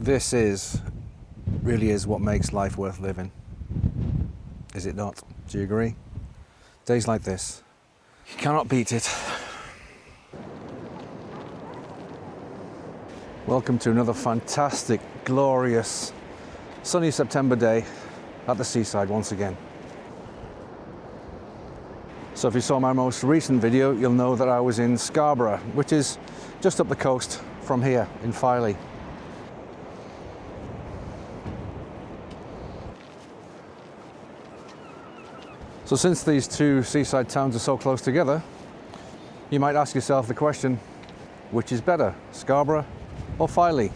This really is what makes life worth living. Is it not? Do you agree? Days like this, you cannot beat it. Welcome to another fantastic, glorious, sunny September day at the seaside once again. So if you saw my most recent video, you'll know that I was in Scarborough, which is just up the coast from here in Filey. So since these two seaside towns are so close together, you might ask yourself the question, which is better, Scarborough or Filey?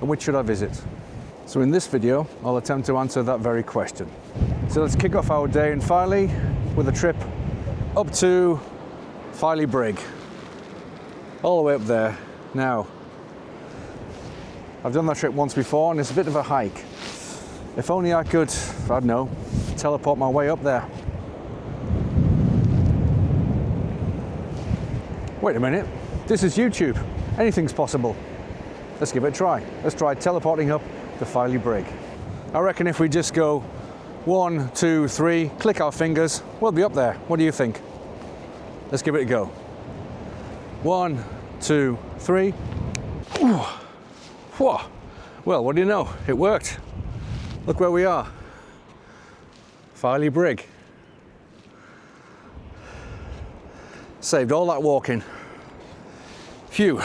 And which should I visit? So in this video, I'll attempt to answer that very question. So let's kick off our day in Filey with a trip up to Filey Brigg. All the way up there. Now, I've done that trip once before and it's a bit of a hike. If only I could, I don't know, teleport my way up there. Wait a minute, this is YouTube. Anything's possible. Let's give it a try. Let's try teleporting up to Filey Brigg. I reckon if we just go 1, 2, 3, click our fingers, we'll be up there. What do you think? Let's give it a go. 1, 2, 3. Ooh. Whoa. Well, what do you know? It worked. Look where we are. Filey Brigg. Saved all that walking. Phew.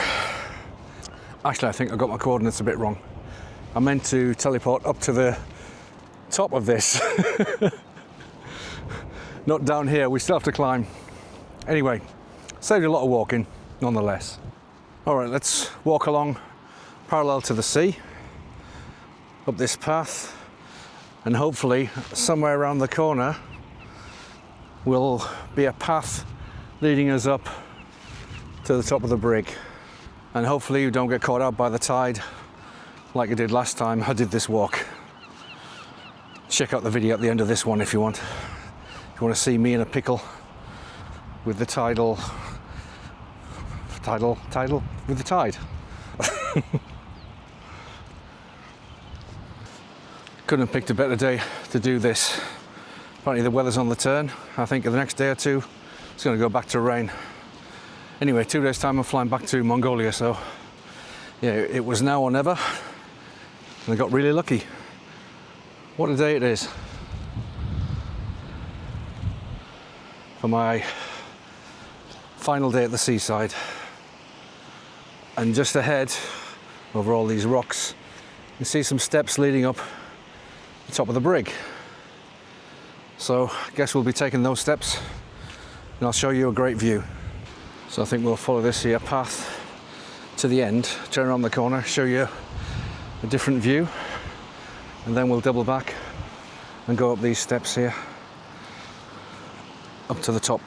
Actually, I think I got my coordinates a bit wrong. I meant to teleport up to the top of this. Not down here, we still have to climb. Anyway, saved a lot of walking, nonetheless. All right, let's walk along parallel to the sea, up this path, and hopefully somewhere around the corner will be a path leading us up to the top of the Brigg. And hopefully you don't get caught out by the tide like I did last time I did this walk. Check out the video at the end of this one if you want. If you want to see me in a pickle with the tide. Couldn't have picked a better day to do this. Apparently the weather's on the turn. I think in the next day or two it's going to go back to rain. Anyway, 2 days time I'm flying back to Mongolia, so yeah, it was now or never, and I got really lucky. What a day it is for my final day at the seaside. And just ahead, over all these rocks, you see some steps leading up the top of the Brigg. So I guess we'll be taking those steps and I'll show you a great view. So I think we'll follow this here path to the end, turn around the corner, show you a different view, and then we'll double back and go up these steps here, up to the top.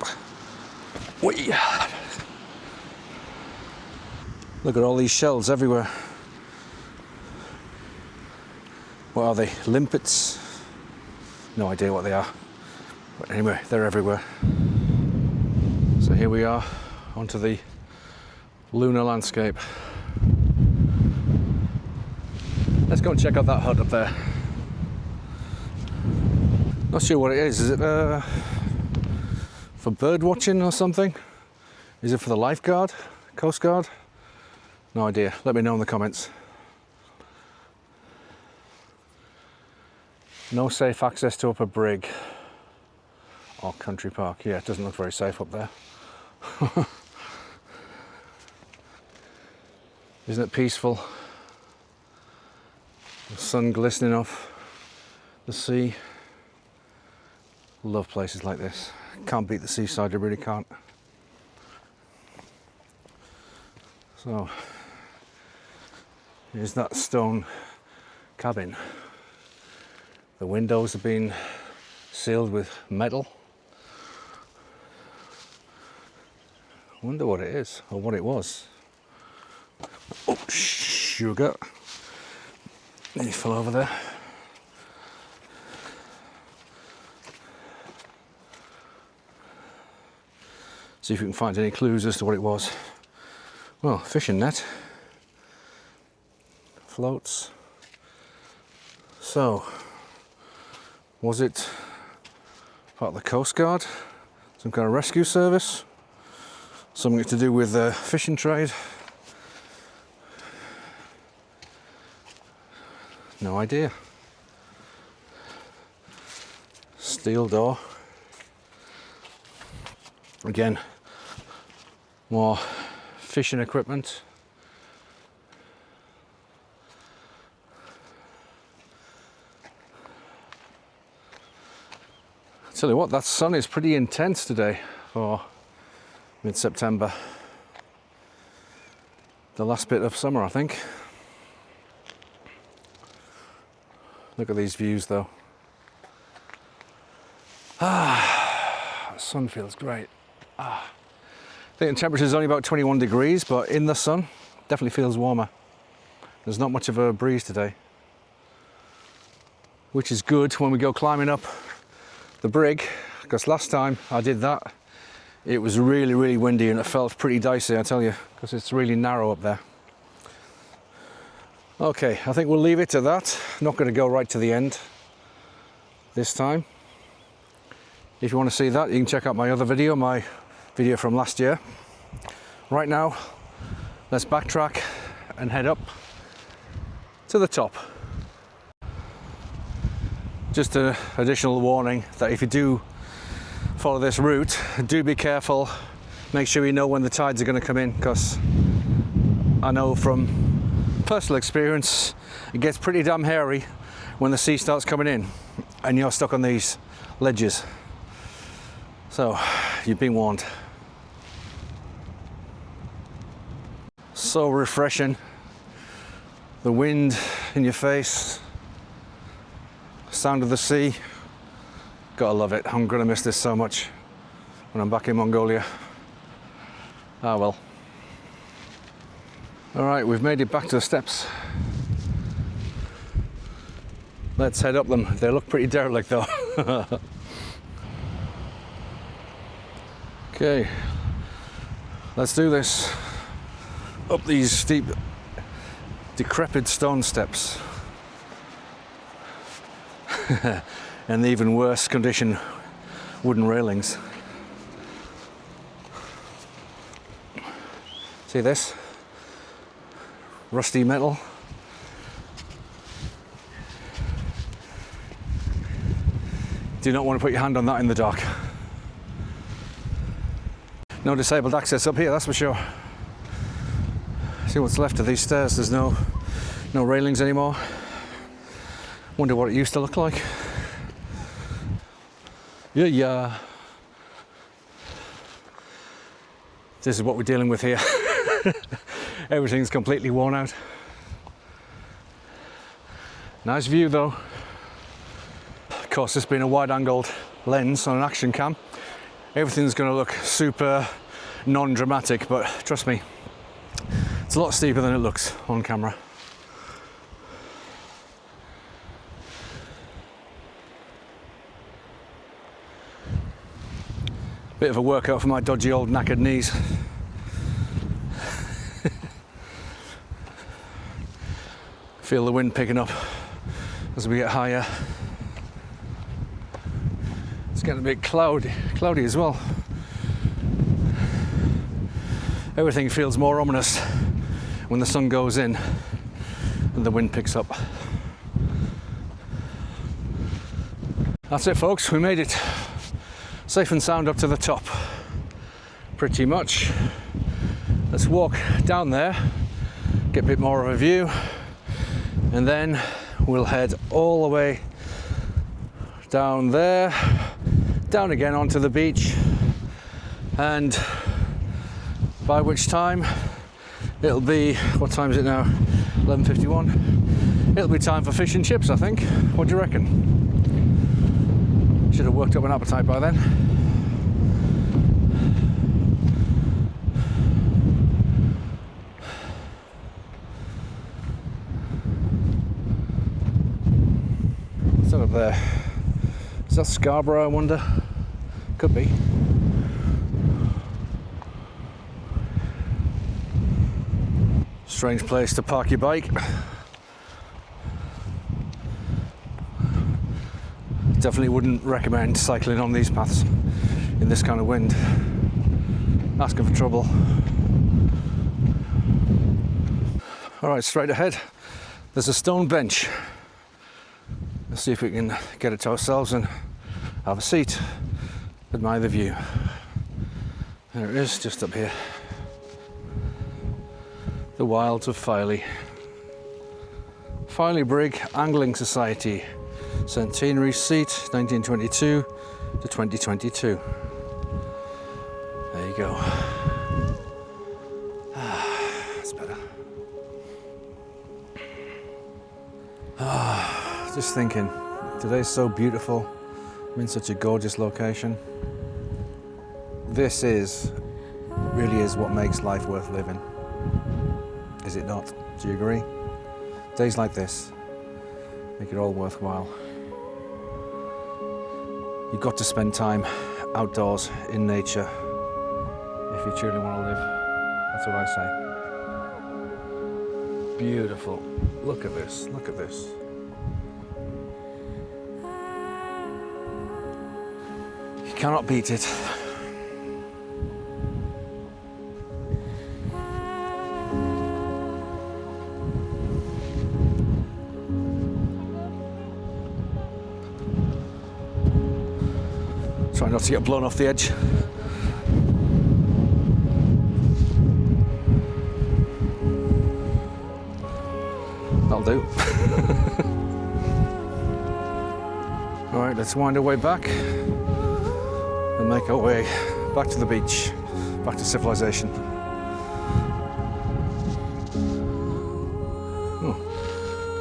Whee! Look at all these shells everywhere. What are they? Limpets? No idea what they are. But anyway, they're everywhere. So here we are, onto the lunar landscape. Let's go and check out that hut up there. Not sure what it is. Is it for bird watching or something? Is it for the lifeguard? Coast Guard? No idea. Let me know in the comments. No safe access to Upper Brigg or Country Park. Yeah, it doesn't look very safe up there. Isn't it peaceful? The sun glistening off the sea. Love places like this. Can't beat the seaside, I really can't. So, here's that stone cabin. The windows have been sealed with metal. I wonder what it is, or what it was. Oh, sugar. He fell over there. See if we can find any clues as to what it was. Well, fishing net. Floats. So, was it part of the Coast Guard? Some kind of rescue service? Something to do with the fishing trade? No idea. Steel door. Again, more fishing equipment. Tell you what, that sun is pretty intense today for mid-September. The last bit of summer, I think. Look at these views though. The sun feels great. I think the temperature is only about 21 degrees, but in the sun, definitely feels warmer. There's not much of a breeze today, which is good when we go climbing up the Brigg, because last time I did that, it was really, really windy and it felt pretty dicey, I tell you, because it's really narrow up there. Okay, I think we'll leave it to that. Not going to go right to the end this time. If you want to see that, you can check out my other video, my video from last year. Right now, let's backtrack and head up to the top. Just an additional warning that if you do follow this route, do be careful. Make sure you know when the tides are going to come in, because I know from personal experience it gets pretty damn hairy when the sea starts coming in and you're stuck on these ledges. So you've been warned. So refreshing. The wind in your face. Sound of the sea. Gotta love it. I'm gonna miss this so much when I'm back in Mongolia. Ah well. Alright, we've made it back to the steps. Let's head up them. They look pretty derelict though. Okay, let's do this. Up these steep, decrepit stone steps. And the even worse condition wooden railings. See this? Rusty metal. Do not want to put your hand on that in the dark. No disabled access up here, that's for sure. See what's left of these stairs. There's no railings anymore. Wonder what it used to look like. Yeah. This is what we're dealing with here. Everything's completely worn out. Nice view though. Of course, this being a wide-angled lens on an action cam, everything's going to look super non-dramatic, but trust me, it's a lot steeper than it looks on camera. Bit of a workout for my dodgy old knackered knees. Feel the wind picking up as we get higher. It's getting a bit cloudy as well. Everything feels more ominous when the sun goes in and the wind picks up. That's it folks, we made it. Safe and sound up to the top, pretty much. Let's walk down there, get a bit more of a view, and then we'll head all the way down there, down again onto the beach, and by which time it'll be, what time is it now? 11:51. It'll be time for fish and chips, I think. What do you reckon? Should have worked up an appetite by then. What's that up there? Is that Scarborough, I wonder? Could be. Strange place to park your bike. Definitely wouldn't recommend cycling on these paths in this kind of wind. Asking for trouble. All right, straight ahead, there's a stone bench. Let's see if we can get it to ourselves and have a seat, admire the view. There it is, just up here. The wilds of Filey. Filey Brigg Angling Society, centenary seat, 1922 to 2022. There you go. That's better. Just thinking, today's so beautiful. I'm in such a gorgeous location. This really is what makes life worth living. Is it not? Do you agree? Days like this make it all worthwhile. You've got to spend time outdoors in nature if you truly want to live. That's what I say. Beautiful. Look at this. Look at this. You cannot beat it. Try not to get blown off the edge. That'll do. All right, let's wind our way back and make our way back to the beach, back to civilization. Oh,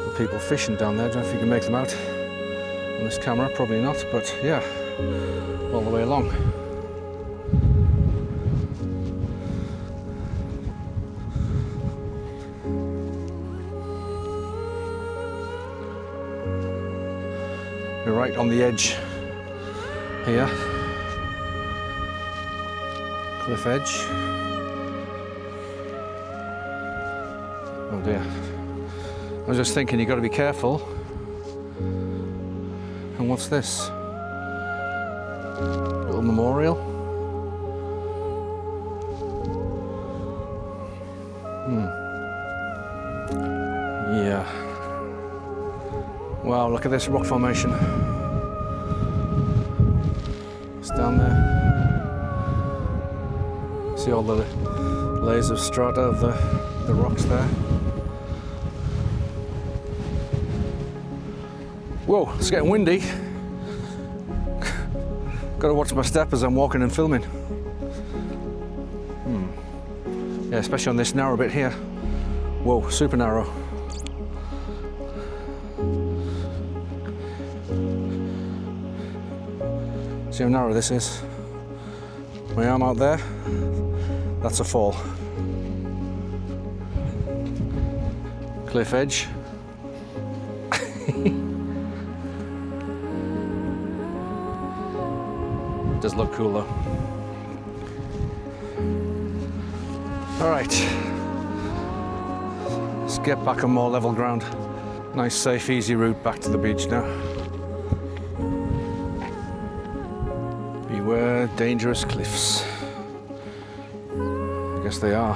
the people fishing down there. Don't know if you can make them out on this camera. Probably not, but yeah, all the way along. We're right on the edge here. Cliff edge. Oh dear. I was just thinking you've got to be careful. And what's this? Little memorial. Yeah. Wow, look at this rock formation. It's down there. See all the layers of strata of the rocks there. Whoa, it's getting windy. Got to watch my step as I'm walking and filming. Yeah, especially on this narrow bit here. Whoa, super narrow. See how narrow this is? My arm out there, that's a fall. Cliff edge. Does look cool though. All right, let's get back on more level ground. Nice, safe, easy route back to the beach now. Beware dangerous cliffs. I guess they are.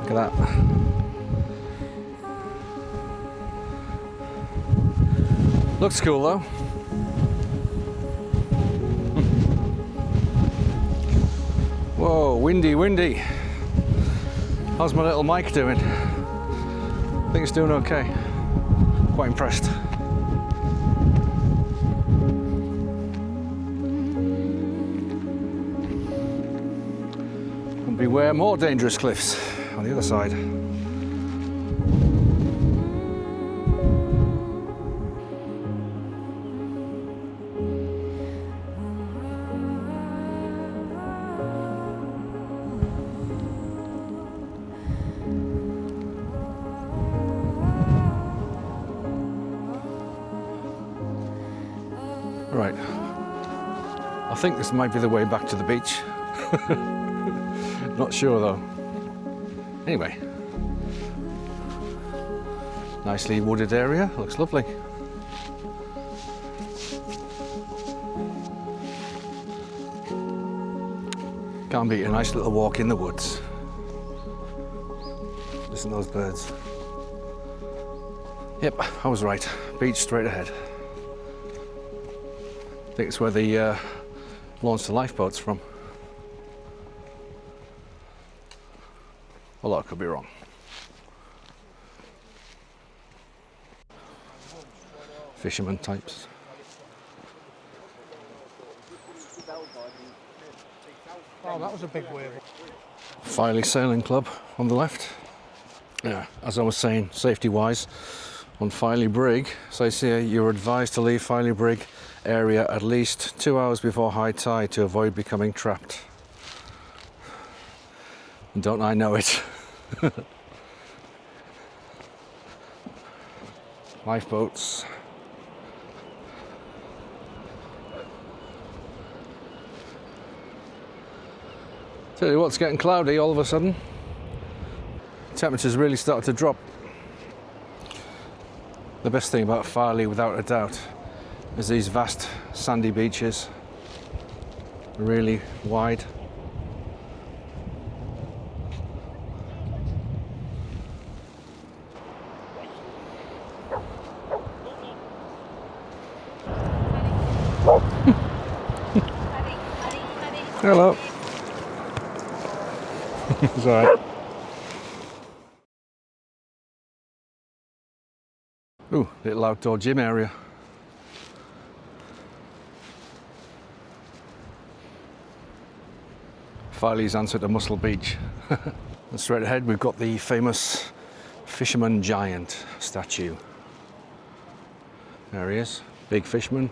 Look at that. Looks cool though. Whoa, windy, windy. How's my little mic doing? I think it's doing okay. Quite impressed. And beware more dangerous cliffs on the other side. Right, I think this might be the way back to the beach. Not sure though. Anyway, nicely wooded area, looks lovely. Can't beat a nice little walk in the woods. Listen to those birds. Yep, I was right. Beach straight ahead. I think it's where they launched the lifeboats from. Although I could be wrong. Fisherman types. Oh, that was a big wave. Filey Sailing Club on the left. Yeah, as I was saying, safety-wise, on Filey Brigg, so I see you're advised to leave Filey Brigg area at least 2 hours before high tide to avoid becoming trapped. And don't I know it? Lifeboats. Tell you what's getting cloudy all of a sudden. Temperatures really started to drop. The best thing about Filey, without a doubt, is these vast sandy beaches, really wide. Hello. It's all right. Ooh, little outdoor gym area. Filey's answer to Muscle Beach. And straight ahead we've got the famous Fisherman Giant statue. There he is, big fisherman,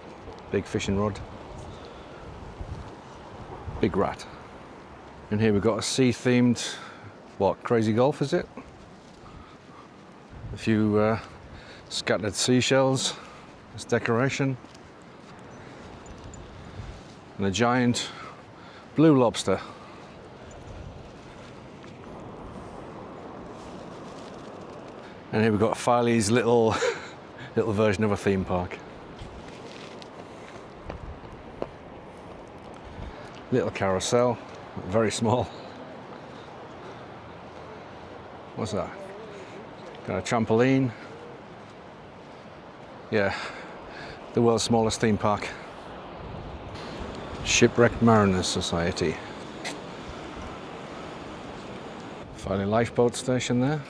big fishing rod, big rat. And here we've got a sea-themed, what, crazy golf is it? A few scattered seashells as decoration. And a giant blue lobster. And here we've got Filey's little version of a theme park. Little carousel, very small. What's that? Got a trampoline. Yeah, the world's smallest theme park. Shipwrecked Mariners Society. Filey lifeboat station there.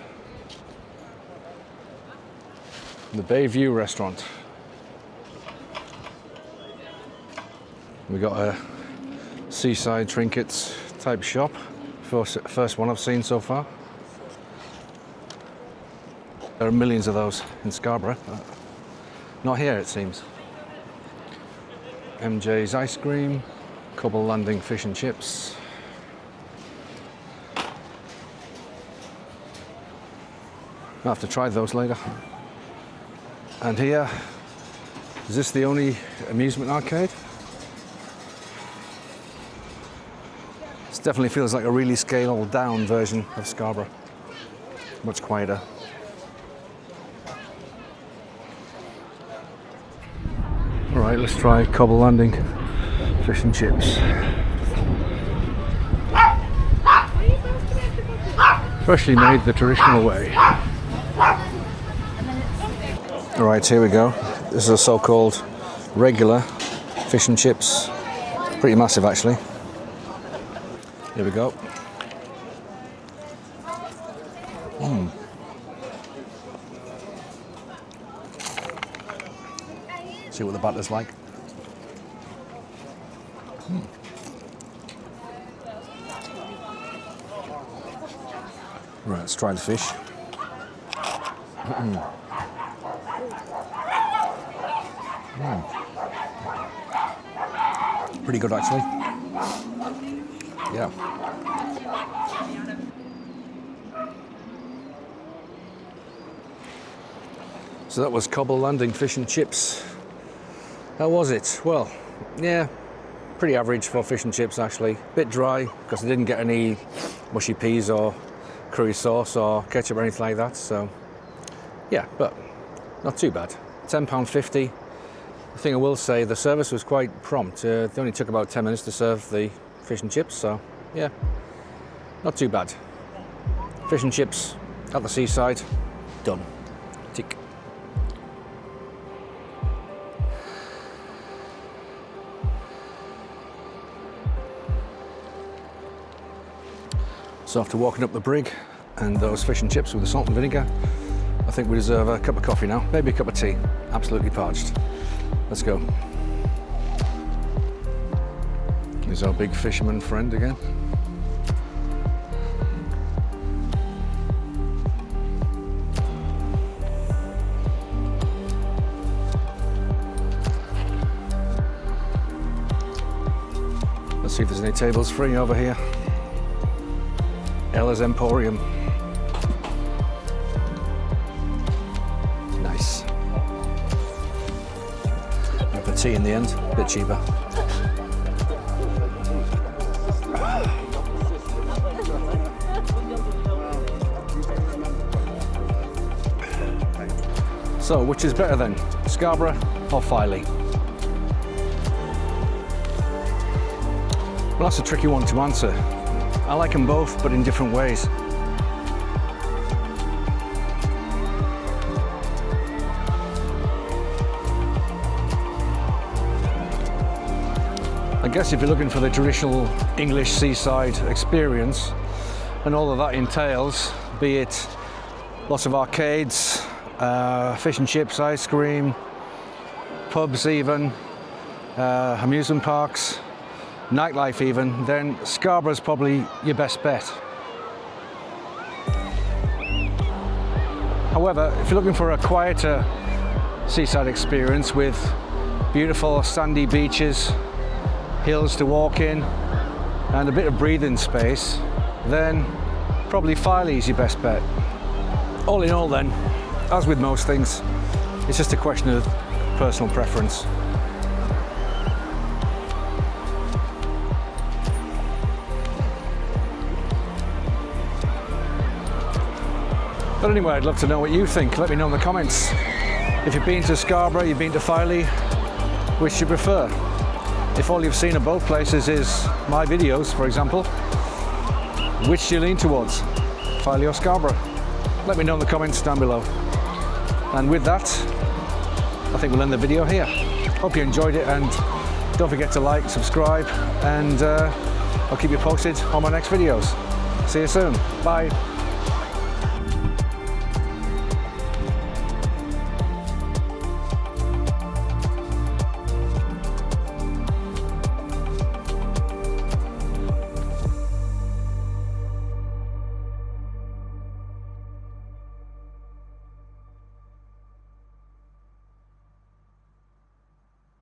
The Bayview restaurant. We got a Seaside trinkets type shop. First one I've seen so far. There are millions of those in Scarborough, but not here it seems. MJ's ice cream, Cobble Landing fish and chips. I'll have to try those later. And here, is this the only amusement arcade? This definitely feels like a really scaled down version of Scarborough. Much quieter. Alright, let's try Cobble Landing fish and chips. Freshly made the traditional way. Alright, here we go. This is a so-called regular fish and chips. Pretty massive actually. Here we go. See what the batter's like. Right, let's try the fish. Pretty good actually. Yeah. So that was Cobble Landing fish and chips. How was it? Well, yeah, pretty average for fish and chips actually. Bit dry because I didn't get any mushy peas or curry sauce or ketchup or anything like that. So yeah, but not too bad. £10.50. The thing I will say, the service was quite prompt. They only took about 10 minutes to serve the fish and chips, so yeah, not too bad. Fish and chips at the seaside, done. Tick. So after walking up the Brigg and those fish and chips with the salt and vinegar, I think we deserve a cup of coffee now, maybe a cup of tea. Absolutely parched. Let's go. Here's our big fisherman friend again. Let's see if there's any tables free over here. Ella's Emporium. Nice. And for tea in the end, a bit cheaper. So, which is better then, Scarborough or Filey? Well, that's a tricky one to answer. I like them both, but in different ways. I guess if you're looking for the traditional English seaside experience, and all of that entails, be it lots of arcades, fish and chips, ice cream, pubs even, amusement parks, nightlife even, then Scarborough's probably your best bet. However, if you're looking for a quieter seaside experience with beautiful sandy beaches, hills to walk in, and a bit of breathing space, then probably Filey's your best bet. All in all then, as with most things, it's just a question of personal preference. But anyway, I'd love to know what you think. Let me know in the comments. If you've been to Scarborough, you've been to Filey, which do you prefer? If all you've seen of both places is my videos, for example, which do you lean towards? Filey or Scarborough? Let me know in the comments down below. And with that, I think we'll end the video here. Hope you enjoyed it, and don't forget to like, subscribe, and I'll keep you posted on my next videos. See you soon. Bye.